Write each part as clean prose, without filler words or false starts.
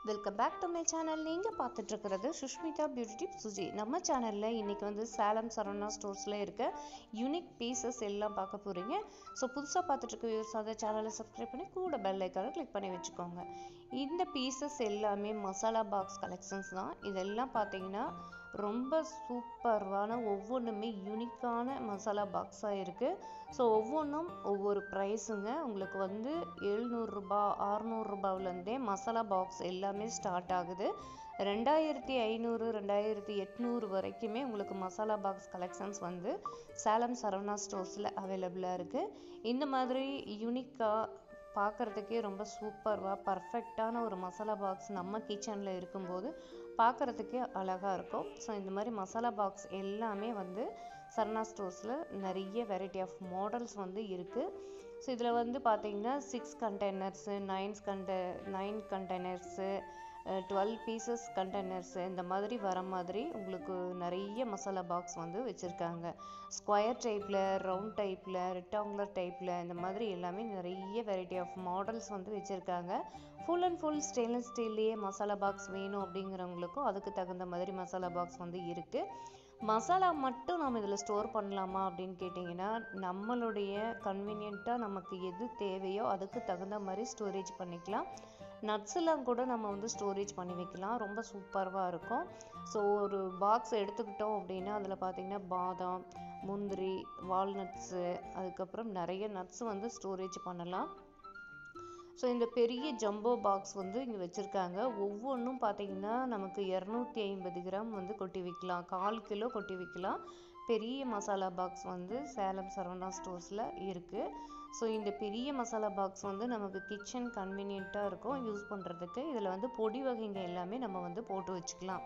Welcome back to my channel. நீங்கள் பார்த்துட்டு இருக்கிறது சுஷ்மிதா பியூட்டி டிப் சுஜி. நம்ம சேனலில் இன்றைக்கி வந்து சேலம் சரவணா ஸ்டோர்ஸில் இருக்க யூனிக் பீசஸ் எல்லாம் பார்க்க போகிறீங்க. ஸோ புதுசாக பார்த்துட்டு வியூஸ் அந்த சேனலை சப்ஸ்கிரைப் பண்ணி கூட பெல் ஐக்கானை கிளிக் பண்ணி வச்சுக்கோங்க. இந்த பீசஸ் எல்லாமே மசாலா பாக்ஸ் கலெக்ஷன்ஸ் தான். இதெல்லாம் பார்த்தீங்கன்னா ரொம்ப சூப்பர்வான ஒவ்வொன்றுமே யூனிக்கான மசாலா பாக்ஸாக இருக்குது. ஸோ ஒவ்வொன்றும் ஒவ்வொரு ப்ரைஸுங்க. உங்களுக்கு வந்து 700 ரூபாய் 600 ரூபாயிலேருந்தே மசாலா பாக்ஸ் எல்லாமே ஸ்டார்ட் ஆகுது. 2500 2800 வரைக்குமே உங்களுக்கு மசாலா பாக்ஸ் கலெக்ஷன்ஸ் வந்து சேலம் சரவணா ஸ்டோர்ஸில் அவைலபிளாக இருக்குது. இந்த மாதிரி யூனிக்காக பார்க்குறதுக்கே ரொம்ப சூப்பர்வாக பர்ஃபெக்டான ஒரு மசாலா பாக்ஸ் நம்ம கிச்சனில் இருக்கும்போது பார்க்குறதுக்கே அழகாக இருக்கும். ஸோ இந்த மாதிரி மசாலா பாக்ஸ் எல்லாமே வந்து சரவணா ஸ்டோர்ஸில் நிறைய வெரைட்டி ஆஃப் மாடல்ஸ் வந்து இருக்குது. ஸோ இதில் வந்து பார்த்திங்கன்னா 6 கண்டெய்னர்ஸு 9 கண்டெய்னர்ஸு 12 பீசஸ் கண்டெய்னர்ஸு இந்த மாதிரி வர மாதிரி உங்களுக்கு நிறைய மசாலா பாக்ஸ் வந்து வச்சுருக்காங்க. ஸ்கொயர் டைப்பில், ரவுண்ட் டைப்பில், ரெக்டாங்குலர் டைப்பில் இந்த மாதிரி எல்லாமே நிறைய வெரைட்டி ஆஃப் மாடல்ஸ் வந்து வச்சுருக்காங்க. ஃபுல் அண்ட் ஃபுல் ஸ்டெயின்லெஸ் ஸ்டீல்லையே மசாலா பாக்ஸ் வேணும் அப்படிங்கிறவங்களுக்கும் அதுக்கு தகுந்த மாதிரி மசாலா பாக்ஸ் வந்து இருக்குது. மசாலா மட்டும் நம்ம இதில் ஸ்டோர் பண்ணலாமா அப்படின்னு கேட்டிங்கன்னா, நம்மளுடைய கன்வீனியண்ட்டாக நமக்கு எது தேவையோ அதுக்கு தகுந்த மாதிரி ஸ்டோரேஜ் பண்ணிக்கலாம். நட்ஸ்லாம் கூட நம்ம வந்து ஸ்டோரேஜ் பண்ணி வைக்கலாம். ரொம்ப சூப்பராக இருக்கும். ஸோ ஒரு பாக்ஸ் எடுத்துக்கிட்டோம் அப்படின்னா அதில் பார்த்திங்கன்னா பாதாம், முந்திரி, வால்நட்ஸு, அதுக்கப்புறம் நிறைய நட்ஸ் வந்து ஸ்டோரேஜ் பண்ணலாம். ஸோ இந்த பெரிய ஜம்போ பாக்ஸ் வந்து இங்கே வச்சுருக்காங்க. ஒவ்வொன்றும் பார்த்திங்கன்னா நமக்கு 250 கிராம் வந்து கொட்டி வைக்கலாம், 1/4 கிலோ கொட்டி வைக்கலாம். பெரிய மசாலா பாக்ஸ் வந்து சேலம் சரவணா ஸ்டோர்ஸில் இருக்குது. ஸோ இந்த பெரிய மசாலா பாக்ஸ் வந்து நமக்கு கிச்சன் கன்வீனியண்ட்டாக இருக்கும் யூஸ் பண்ணுறதுக்கு. இதில் வந்து பொடி வகைங்க எல்லாமே நம்ம வந்து போட்டு வச்சுக்கலாம்.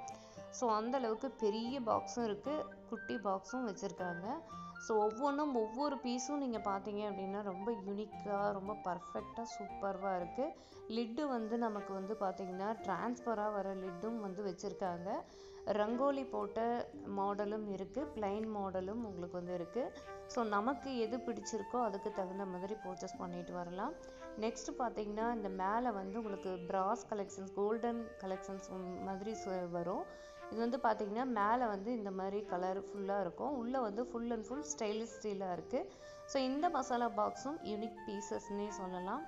ஸோ அந்தளவுக்கு பெரிய பாக்ஸும் இருக்குது, குட்டி பாக்ஸும் வச்சுருக்காங்க. ஸோ ஒவ்வொன்றும் ஒவ்வொரு பீஸும் நீங்கள் பார்த்தீங்க அப்படின்னா ரொம்ப யூனிக்காக ரொம்ப பர்ஃபெக்டாக சூப்பராக இருக்குது. லிட்டு வந்து நமக்கு வந்து பார்த்திங்கன்னா ட்ரான்ஸ்ஃபராக வர லிட்டும் வந்து வச்சுருக்காங்க. ரங்கோலி போட்ட மாடலும் இருக்குது, பிளைன் மாடலும் உங்களுக்கு வந்து இருக்குது. ஸோ நமக்கு எது பிடிச்சிருக்கோ அதுக்கு தகுந்த மாதிரி பர்ச்சேஸ் பண்ணிட்டு வரலாம். நெக்ஸ்ட்டு பார்த்திங்கன்னா இந்த மேலே வந்து உங்களுக்கு பிராஸ் கலெக்ஷன்ஸ், கோல்டன் கலெக்ஷன்ஸ் மாதிரி வரும். இது வந்து பார்த்திங்கன்னா மேலே வந்து இந்த மாதிரி கலர்ஃபுல்லாக இருக்கும், உள்ளே வந்து ஃபுல் அண்ட் ஃபுல் ஸ்டைலிஷ் ஸ்டீலாக இருக்குது. ஸோ இந்த மசாலா பாக்ஸும் யூனிக் பீசஸ்னே சொல்லலாம்.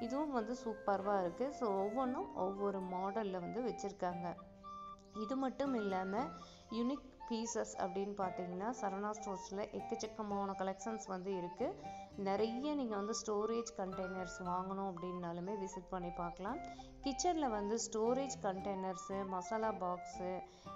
இதுவும் வந்து சூப்பராக இருக்குது. ஸோ ஒவ்வொன்றும் ஒவ்வொரு மாடலில் வந்து வச்சுருக்காங்க. இது மட்டும் இல்லாமல் யூனிக் பீசஸ் அப்படின்னு பார்த்தீங்கன்னா சரவணா ஸ்டோர்ஸில் எக்கச்சக்கமான கலெக்ஷன்ஸ் வந்து இருக்குது. நிறைய நீங்கள் வந்து ஸ்டோரேஜ் கண்டெய்னர்ஸ் வாங்கணும் அப்படின்னாலுமே விசிட் பண்ணி பார்க்கலாம். கிச்சனில் வந்து ஸ்டோரேஜ் கண்டெய்னர்ஸு, மசாலா பாக்ஸு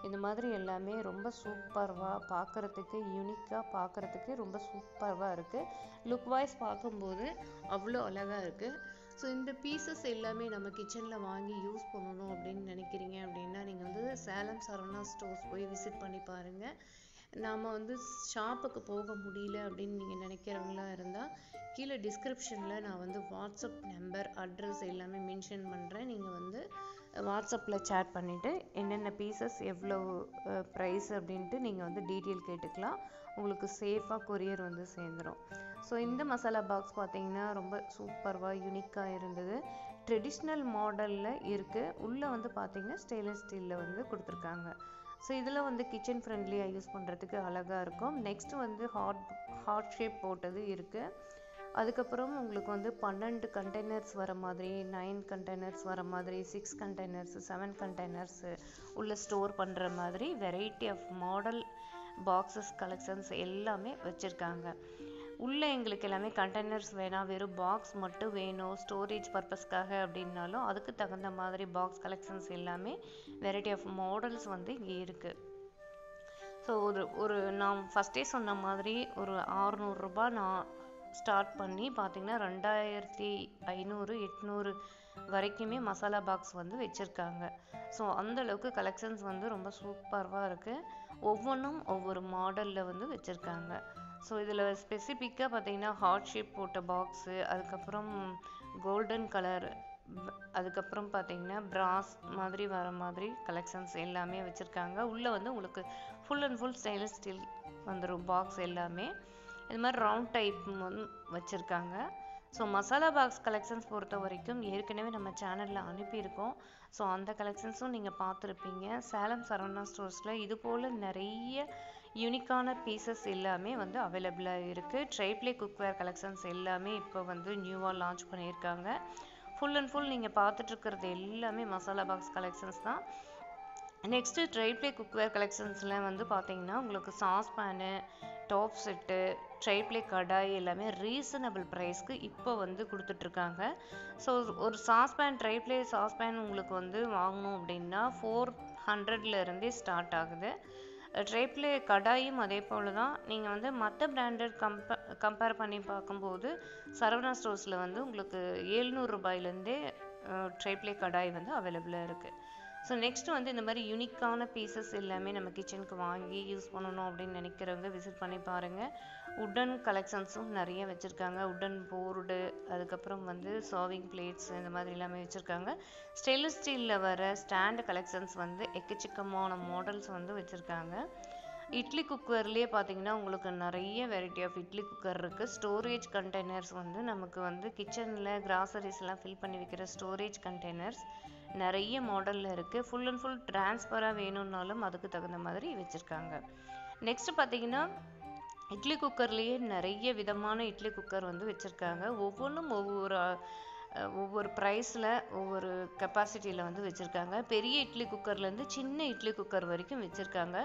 இந்த மாதிரி எல்லாமே ரொம்ப சூப்பராக பார்க்குறதுக்கு, யூனிக்காக பார்க்குறதுக்கு ரொம்ப சூப்பராக இருக்குது. லுக் வைஸ் பார்க்கும்போது அவ்வளோ அழகாக இருக்குது. ஸோ இந்த பீசஸ் எல்லாமே நம்ம கிச்சனில் வாங்கி யூஸ் பண்ணணும் அப்படின்னு நினைக்கிறீங்க அப்படின்னா நீங்கள் வந்து சேலம் சரவணா ஸ்டோர்ஸ் போய் விசிட் பண்ணி பாருங்கள். நாம் வந்து ஷாப்புக்கு போக முடியல அப்படின்னு நீங்கள் நினைக்கிறவங்களா இருந்தால் கீழே டிஸ்கிரிப்ஷனில் நான் வந்து வாட்ஸ்அப் நம்பர், அட்ரஸ் எல்லாமே மென்ஷன் பண்ணுறேன். நீங்கள் வந்து வாட்ஸ்அப்பில் சேட் பண்ணிவிட்டு என்னென்ன பீசஸ் எவ்வளோ ப்ரைஸ் அப்படின்ட்டு நீங்கள் வந்து டீட்டெயில் கேட்டுக்கலாம். உங்களுக்கு சேஃபாக கொரியர் வந்து சேர்ந்துடும். ஸோ இந்த மசாலா பாக்ஸ் பார்த்திங்கன்னா ரொம்ப சூப்பராக யூனிக்காக இருந்தது. ட்ரெடிஷ்னல் மாடலில் இருக்குது. உள்ளே வந்து பார்த்திங்கன்னா ஸ்டெயின்லெஸ் ஸ்டீலில் வந்து கொடுத்துருக்காங்க. ஸோ இதில் வந்து கிச்சன் ஃப்ரெண்ட்லியாக யூஸ் பண்ணுறதுக்கு அழகாக இருக்கும். நெக்ஸ்ட் வந்து ஹார்ட் ஷேப் போட்டது இருக்குது. அதுக்கப்புறம் உங்களுக்கு வந்து 12 கண்டெய்னர்ஸ் வர மாதிரி, 9 கண்டெய்னர்ஸ் வர மாதிரி, 6 கண்டெய்னர்ஸு, 7 கண்டெய்னர்ஸு உள்ள ஸ்டோர் பண்ணுற மாதிரி variety of model boxes collections எல்லாமே வச்சுருக்காங்க. உள்ளே எங்களுக்கு எல்லாமே கண்டெய்னர்ஸ் வேணாம், வெறும் பாக்ஸ் மட்டும் வேணும் ஸ்டோரேஜ் பர்பஸ்க்காக அப்படின்னாலும் அதுக்கு தகுந்த மாதிரி பாக்ஸ் கலெக்ஷன்ஸ் எல்லாமே வெரைட்டி ஆஃப் மாடல்ஸ் வந்து இங்கே இருக்குது. ஸோ ஒரு நான் ஃபஸ்ட்டே சொன்ன மாதிரி ஒரு 600 ரூபாய் நான் ஸ்டார்ட் பண்ணி பார்த்திங்கன்னா 2500 800 வரைக்குமே மசாலா பாக்ஸ் வந்து வச்சுருக்காங்க. ஸோ அந்தளவுக்கு கலெக்ஷன்ஸ் வந்து ரொம்ப சூப்பராக இருக்குது. ஒவ்வொன்றும் ஒவ்வொரு மாடலில் வந்து வச்சுருக்காங்க. ஸோ இதில் ஸ்பெசிஃபிக்காக பார்த்திங்கன்னா ஹார்ட் ஷேப் போட்ட பாக்ஸு, அதுக்கப்புறம் கோல்டன் கலர், அதுக்கப்புறம் பார்த்திங்கன்னா பிராஸ் மாதிரி வர மாதிரி கலெக்ஷன்ஸ் எல்லாமே வச்சுருக்காங்க. உள்ளே வந்து உங்களுக்கு full and full stainless steel வந்துடும் பாக்ஸ் எல்லாமே. இது மாதிரி ரவுண்ட் டைப் வந்து வச்சுருக்காங்க. ஸோ மசாலா பாக்ஸ் கலெக்ஷன்ஸ் பொறுத்த வரைக்கும் ஏற்கனவே நம்ம சேனலில் அனுப்பியிருக்கோம். ஸோ அந்த கலெக்ஷன்ஸும் நீங்கள் பார்த்துருப்பீங்க. சேலம் சரவணா ஸ்டோர்ஸில் இது போல் நிறைய யூனிக்கான பீசஸ் எல்லாமே வந்து அவைலபிளாக இருக்குது. ட்ரைப்ளே குக்வேர் கலெக்ஷன்ஸ் எல்லாமே இப்போ வந்து நியூவாக லான்ச் பண்ணியிருக்காங்க. ஃபுல் அண்ட் ஃபுல் நீங்கள் பார்த்துட்ருக்கிறது எல்லாமே மசாலா பாக்ஸ் கலெக்ஷன்ஸ் தான். நெக்ஸ்ட்டு ட்ரைப்ளே குக்வேர் கலெக்ஷன்ஸில் வந்து பார்த்தீங்கன்னா உங்களுக்கு saucepan, top set, triply kadai எல்லாமே ரீசனபிள் ப்ரைஸ்க்கு இப்போ வந்து கொடுத்துட்ருக்காங்க. ஸோ ஒரு சாஸ்பேன் ட்ரைப்ளே சாஸ்பேன் உங்களுக்கு வந்து வாங்கணும் அப்படின்னா 400 ஸ்டார்ட் ஆகுது. ட்ரைப்ளே கடாயும் அதே போல் தான். நீங்கள் வந்து மற்ற பிராண்டட் கம்பேர் பண்ணி பார்க்கும்போது சரவணா ஸ்டோர்ஸில் வந்து உங்களுக்கு 700 ரூபாயிலேருந்தே ட்ரைப்ளே கடாய் வந்து அவைலபிளாக இருக்குது. ஸோ நெக்ஸ்ட்டு வந்து இந்த மாதிரி யூனிக்கான பீசஸ் எல்லாமே நம்ம கிச்சனுக்கு வாங்கி யூஸ் பண்ணணும் அப்படின்னு நினைக்கிறவங்க விசிட் பண்ணி பாருங்கள். உட்டன் கலெக்ஷன்ஸும் நிறைய வச்சுருக்காங்க. உட்டன் போர்டு, அதுக்கப்புறம் வந்து சர்விங் பிளேட்ஸ், இந்த மாதிரி எல்லாமே வச்சுருக்காங்க. ஸ்டெயின்லெஸ் ஸ்டீலில் வர ஸ்டாண்டு கலெக்ஷன்ஸ் வந்து எக்கச்சக்கமான மாடல்ஸ் வந்து வச்சுருக்காங்க. இட்லி குக்கர்லேயே பார்த்தீங்கன்னா உங்களுக்கு நிறைய வெரைட்டி ஆஃப் இட்லி குக்கர் இருக்குது. ஸ்டோரேஜ் கண்டெய்னர்ஸ் வந்து நமக்கு வந்து கிச்சனில் கிராசரிஸ்லாம் ஃபில் பண்ணி வைக்கிற ஸ்டோரேஜ் கண்டெய்னர்ஸ் நிறைய மாடலில் இருக்குது. ஃபுல் அண்ட் ஃபுல் ட்ரான்ஸ்ஃபராக வேணும்னாலும் அதுக்கு தகுந்த மாதிரி வச்சுருக்காங்க. நெக்ஸ்ட்டு பார்த்தீங்கன்னா இட்லி குக்கர்லேயே நிறைய விதமான இட்லி குக்கர் வந்து வச்சுருக்காங்க. ஒவ்வொன்றும் ஒவ்வொரு ப்ரைஸில் ஒவ்வொரு கெப்பாசிட்டியில் வந்து வச்சுருக்காங்க. பெரிய இட்லி குக்கர்லேருந்து சின்ன இட்லி குக்கர் வரைக்கும் வச்சுருக்காங்க.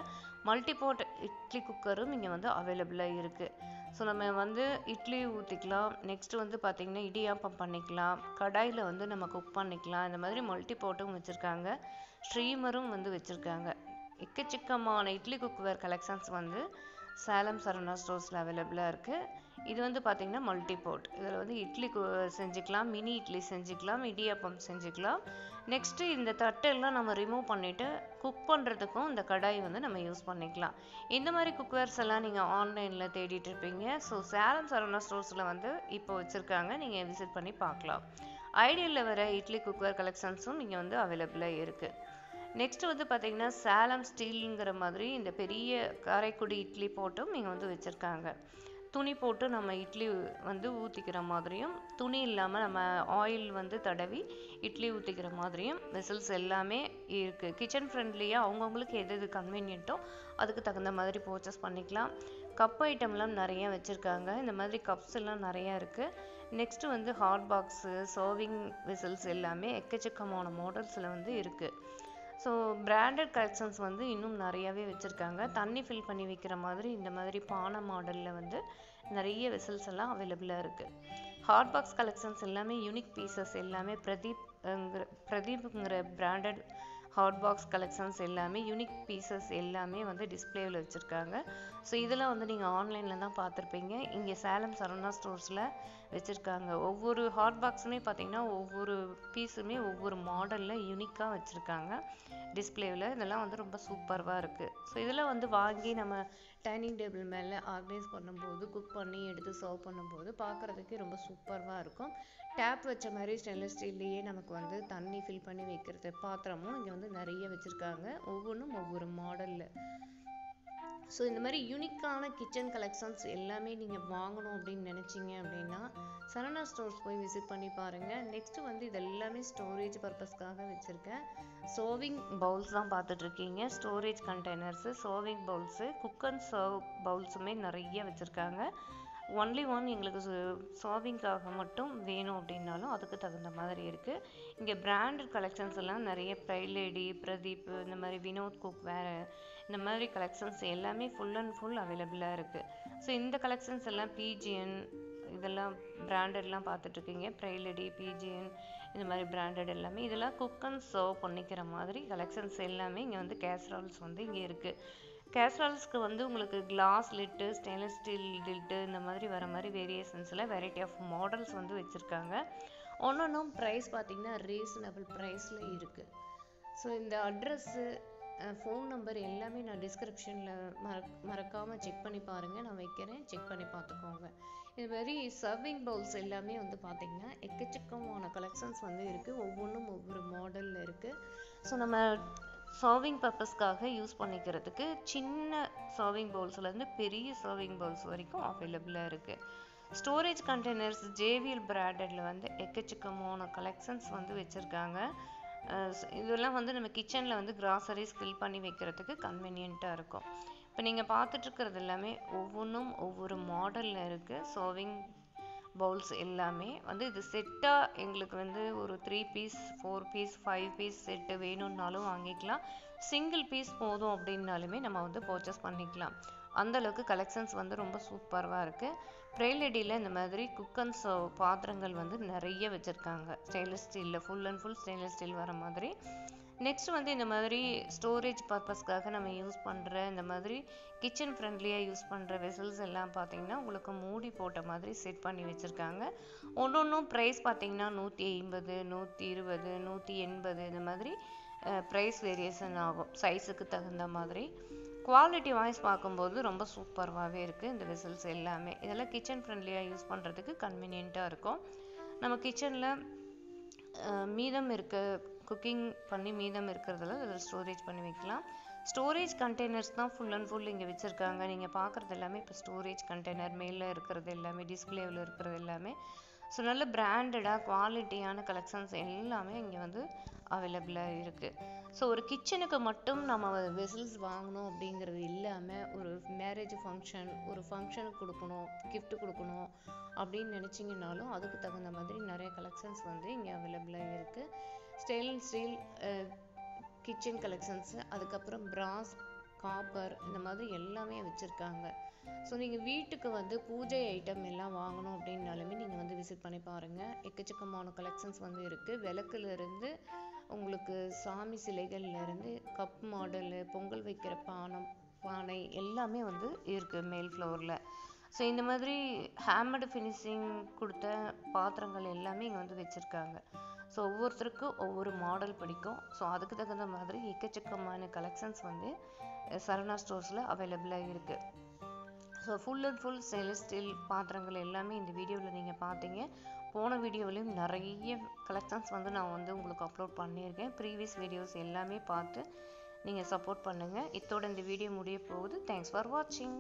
மல்டிபோர்ட் இட்லி குக்கரும் இங்கே வந்து அவைலபிளாக இருக்குது. ஸோ நம்ம வந்து இட்லி ஊற்றிக்கலாம். நெக்ஸ்ட்டு வந்து பார்த்திங்கன்னா இடியாப்பம் பண்ணிக்கலாம். கடாயில் வந்து நம்ம குக் பண்ணிக்கலாம். இந்த மாதிரி மல்டிபோர்ட்டும் வச்சுருக்காங்க. ஸ்ட்ரீமரும் வந்து வச்சுருக்காங்க. எக்கச்சக்கமான இட்லி குக்வேர் கலெக்ஷன்ஸ் வந்து சேலம் சரவணா ஸ்டோர்ஸில் அவைலபிளாக இருக்குது. இது வந்து பார்த்திங்கன்னா மல்டிபோர்ட். இதில் வந்து இட்லி செஞ்சுக்கலாம், மினி இட்லி செஞ்சுக்கலாம், இடியாப்பம் செஞ்சுக்கலாம். நெக்ஸ்ட்டு இந்த தட்டெல்லாம் நம்ம ரிமூவ் பண்ணிவிட்டு குக் பண்ணுறதுக்கும் இந்த கடாய் வந்து நம்ம யூஸ் பண்ணிக்கலாம். இந்த மாதிரி குக்வேர்ஸ் எல்லாம் நீங்கள் ஆன்லைனில் தேடிட்டு இருப்பீங்க. ஸோ சேலம் சரவணா ஸ்டோர்ஸில் வந்து இப்போ வச்சுருக்காங்க. நீங்கள் விசிட் பண்ணி பார்க்கலாம். ஐடியலில் வர இட்லி குக்வேர் கலெக்ஷன்ஸும் இங்கே வந்து அவைலபிளாக இருக்குது. நெக்ஸ்ட்டு வந்து பார்த்திங்கன்னா சேலம் ஸ்டீலுங்கிற மாதிரி இந்த பெரிய காரைக்குடி இட்லி போட்டும் இங்கே வந்து வச்சுருக்காங்க. துணி போட்டு நம்ம இட்லி வந்து ஊற்றிக்கிற மாதிரியும், துணி இல்லாமல் நம்ம ஆயில் வந்து தடவி இட்லி ஊற்றிக்கிற மாதிரியும் வெசல்ஸ் எல்லாமே இருக்குது. கிச்சன் ஃப்ரெண்ட்லியாக அவங்கவுங்களுக்கு எது கன்வீனியன்ட்டோ அதுக்கு தகுந்த மாதிரி பர்ச்சேஸ் பண்ணிக்கலாம். கப் ஐட்டம்லாம் நிறைய வச்சுருக்காங்க. இந்த மாதிரி கப்ஸ் எல்லாம் நிறையா இருக்குது. நெக்ஸ்ட்டு வந்து ஹாட் பாக்ஸு, சர்விங் வெசல்ஸ் எல்லாமே எக்கச்சக்கமான மாடல்ஸில் வந்து இருக்குது. ஸோ பிராண்டட் கலெக்ஷன்ஸ் வந்து இன்னும் நிறையாவே வச்சுருக்காங்க. தண்ணி ஃபில் பண்ணி வைக்கிற மாதிரி இந்த மாதிரி பானை மாடலில் வந்து நிறைய வெசல்ஸ் எல்லாம் அவைலபிளாக இருக்குது. ஹாட் பாக்ஸ் கலெக்ஷன்ஸ் எல்லாமே யூனிக் பீசஸ் எல்லாமே பிரதீப்ங்கிற பிராண்டட் ஹாட் பாக்ஸ் கலெக்ஷன்ஸ் எல்லாமே யூனிக் பீசஸ் எல்லாமே வந்து டிஸ்பிளேவில் வச்சுருக்காங்க. ஸோ இதெல்லாம் வந்து நீங்கள் ஆன்லைனில் தான் பார்த்துருப்பீங்க. இங்கே சேலம் சரவணா ஸ்டோர்ஸில் வச்சுருக்காங்க. ஒவ்வொரு ஹாட் பாக்ஸுமே பார்த்திங்கன்னா ஒவ்வொரு பீஸுமே ஒவ்வொரு மாடலில் யூனிக்காக வச்சுருக்காங்க டிஸ்பிளேவில். இதெல்லாம் வந்து ரொம்ப சூப்பராக இருக்குது. ஸோ இதெல்லாம் வந்து வாங்கி நம்ம டைனிங் டேபிள் மேலே ஆர்கனைஸ் பண்ணும்போது, குக் பண்ணி எடுத்து சர்வ் பண்ணும்போது பார்க்குறதுக்கே ரொம்ப சூப்பராக இருக்கும். டேப் வச்ச மாதிரி ஸ்டெயின்லெஸ் ஸ்டீல்லையே நமக்கு வந்து தண்ணி ஃபில் பண்ணி வைக்கிறது பாத்திரமும் இங்கே வந்து நிறைய வச்சுருக்காங்க. ஒவ்வொன்றும் ஒவ்வொரு மாடலில். ஸோ இந்த மாதிரி யூனிக்கான கிச்சன் கலெக்ஷன்ஸ் எல்லாமே நீங்கள் வாங்கணும் அப்படின்னு நினச்சிங்க அப்படின்னா சரவணா ஸ்டோர்ஸ் போய் விசிட் பண்ணி பாருங்கள். நெக்ஸ்ட்டு வந்து இது எல்லாமே ஸ்டோரேஜ் பர்பஸ்க்காக வச்சுருக்கேன். சர்விங் பவுல்ஸ் தான் பார்த்துட்ருக்கீங்க. Storage containers, serving bowls, cook and serve பவுல்ஸுமே நிறைய வச்சுருக்காங்க. ஒன்லி எங்களுக்கு சர்விங்காக மட்டும் வேணும் அப்படின்னாலும் அதுக்கு தகுந்த மாதிரி இருக்குது. இங்கே பிராண்டட் கலெக்ஷன்ஸ் எல்லாம் நிறைய ப்ரைலேடி, பிரதீப், இந்த மாதிரி வினோத் குக் வேறு, இந்த மாதிரி கலெக்ஷன்ஸ் எல்லாமே ஃபுல் அண்ட் ஃபுல் அவைலபிளாக இருக்குது. ஸோ இந்த கலெக்ஷன்ஸ் எல்லாம் பிஜிஎன் இதெல்லாம் பிராண்டட்லாம் பார்த்துட்ருக்கீங்க. ப்ரைலேடி, பிஜிஎன் இந்த மாதிரி பிராண்டட் எல்லாமே இதெல்லாம் குக் அண்ட் சர்வ் பண்ணிக்கிற மாதிரி கலெக்ஷன்ஸ் எல்லாமே இங்கே வந்து கேஸ்ரால்ஸ் வந்து இங்கே இருக்குது. கேஸ்ரால்ஸ்க்கு வந்து உங்களுக்கு glass lid, stainless steel lid இந்த மாதிரி வர மாதிரி வேரியேஷன்ஸில் வெரைட்டி ஆஃப் மாடல்ஸ் வந்து வச்சுருக்காங்க. ஒன்றும் ப்ரைஸ் பார்த்திங்கன்னா ரீசனபிள் ப்ரைஸில் இருக்குது. ஸோ இந்த அட்ரஸ்ஸு, ஃபோன் நம்பர் எல்லாமே நான் டிஸ்கிரிப்ஷனில் மறக்காமல் செக் பண்ணி பாருங்கள். நான் வைக்கிறேன், செக் பண்ணி பார்த்துக்கோங்க. இது மாதிரி சர்விங் பவுல்ஸ் எல்லாமே வந்து பார்த்திங்கன்னா எக்கச்சக்கமான கலெக்ஷன்ஸ் வந்து இருக்குது. ஒவ்வொன்றும் ஒவ்வொரு மாடலில் இருக்குது. ஸோ நம்ம சர்விங் பர்பஸ்க்காக யூஸ் பண்ணிக்கிறதுக்கு சின்ன சர்விங் பவுல்ஸ்லேருந்து பெரிய சர்விங் பவுல்ஸ் வரைக்கும் அவைலபிளாக இருக்குது. ஸ்டோரேஜ் கண்டெய்னர்ஸ் JVL பிராண்டட்ல வந்து எக்கச்சக்கமான கலெக்ஷன்ஸ் வந்து வச்சுருக்காங்க. இதெல்லாம் வந்து நம்ம கிச்சனில் வந்து கிராசரிஸ் ஃபில் பண்ணி வைக்கிறதுக்கு கன்வீனியண்ட்டாக இருக்கும். இப்போ நீங்கள் பார்த்துட்ருக்கிறது எல்லாமே ஒவ்வொன்றும் ஒவ்வொரு மாடலில் இருக்குது. சர்விங் பவுல்ஸ் எல்லாமே வந்து இது செட்டாக எங்களுக்கு வந்து ஒரு 3 பீஸ் 4 பீஸ் 5 பீஸ் செட்டு வேணும்னாலும் வாங்கிக்கலாம். சிங்கிள் பீஸ் போதும் அப்படின்னாலுமே நம்ம வந்து பர்ச்சேஸ் பண்ணிக்கலாம். அந்தளவுக்கு கலெக்ஷன்ஸ் வந்து ரொம்ப சூப்பராக இருக்குது. ப்ரேலடியில் இந்த மாதிரி குக் அண்ட் சர்வ் பாத்திரங்கள் வந்து நிறைய வச்சுருக்காங்க. ஸ்டெயின்லெஸ் ஸ்டீலில் full and full stainless steel வர மாதிரி. நெக்ஸ்ட் வந்து இந்த மாதிரி ஸ்டோரேஜ் பர்பஸ்க்காக நம்ம யூஸ் பண்ணுற இந்த மாதிரி கிச்சன் ஃப்ரெண்ட்லியாக யூஸ் பண்ணுற வெசல்ஸ் எல்லாம் பார்த்தீங்கன்னா உங்களுக்கு மூடி போட்ட மாதிரி செட் பண்ணி வச்சுருக்காங்க. ஒன்றும் ப்ரைஸ் பார்த்தீங்கன்னா 150, 120, 180 இந்த மாதிரி ப்ரைஸ் வேரியேஷன் ஆகும் சைஸுக்கு தகுந்த மாதிரி. குவாலிட்டி வாய்ஸ் பார்க்கும்போது ரொம்ப சூப்பராகவே இருக்குது இந்த வெசல்ஸ் எல்லாமே. இதெல்லாம் கிச்சன் ஃப்ரெண்ட்லியாக யூஸ் பண்ணுறதுக்கு கன்வீனியண்ட்டாக இருக்கும். நம்ம கிச்சனில் மீதம் இருக்க குக்கிங் பண்ணி மீதம் இருக்கிறதெல்லாம் இதில் ஸ்டோரேஜ் பண்ணி வைக்கலாம். ஸ்டோரேஜ் கண்டெய்னர்ஸ் தான் ஃபுல் அண்ட் ஃபுல் இங்கே வச்சுருக்காங்க. நீங்கள் பார்க்குறது எல்லாமே இப்போ ஸ்டோரேஜ் கண்டெய்னர் மேலே இருக்கிறது எல்லாமே, டிஸ்பிளேவில் இருக்கிறது எல்லாமே. ஸோ நல்ல பிராண்டடாக குவாலிட்டியான கலெக்ஷன்ஸ் எல்லாமே இங்கே வந்து அவைலபிளாக இருக்குது. ஸோ ஒரு கிச்சனுக்கு மட்டும் நம்ம வெசல்ஸ் வாங்கணும் அப்படிங்கிறது இல்லாமல் ஒரு மேரேஜ் ஃபங்க்ஷன், ஒரு ஃபங்க்ஷனுக்கு கொடுக்கணும், கிஃப்ட் கொடுக்கணும் அப்படின்னு நினச்சிங்கனாலும் அதுக்கு தகுந்த மாதிரி நிறைய கலெக்ஷன்ஸ் வந்து இங்கே அவைலபிளாக இருக்குது. ஸ்டெயின்லெஸ் ஸ்டீல் கிச்சன் கலெக்ஷன்ஸு, அதுக்கப்புறம் பிராஸ், காப்பர் இந்த மாதிரி எல்லாமே வச்சுருக்காங்க. ஸோ நீங்கள் வீட்டுக்கு வந்து பூஜை ஐட்டம் எல்லாம் வாங்கணும் அப்படின்னாலுமே நீங்கள் வந்து விசிட் பண்ணி பாருங்கள். எக்கச்சக்கமான கலெக்ஷன்ஸ் வந்து இருக்குது. விளக்குலேருந்து உங்களுக்கு சாமி சிலைகள்லேருந்து கப் மாடலு, பொங்கல் வைக்கிற பானை எல்லாமே வந்து இருக்குது மேல் ஃப்ளோரில். ஸோ இந்த மாதிரி ஹேமர்டு ஃபினிஷிங் கொடுத்த பாத்திரங்கள் எல்லாமே இங்கே வந்து வச்சுருக்காங்க. ஸோ ஒவ்வொருத்தருக்கும் ஒவ்வொரு மாடல் பிடிக்கும். ஸோ அதுக்கு தகுந்த மாதிரி எக்கச்சக்கமான கலெக்ஷன்ஸ் வந்து சரவணா ஸ்டோர்ஸில் அவைலபிளாக இருக்குது. So full and full stainless steel பாத்திரங்கள் எல்லாமே இந்த வீடியோவில் நீங்கள் பார்த்தீங்க. போன வீடியோவிலையும் நிறைய கலெக்ஷன்ஸ் வந்து நான் வந்து உங்களுக்கு அப்லோட் பண்ணியிருக்கேன். ப்ரீவியஸ் வீடியோஸ் எல்லாமே பார்த்து நீங்கள் சப்போர்ட் பண்ணுங்கள். இத்தோட இந்த வீடியோ முடிய போகுது. தேங்க்ஸ் ஃபார் வாட்சிங்.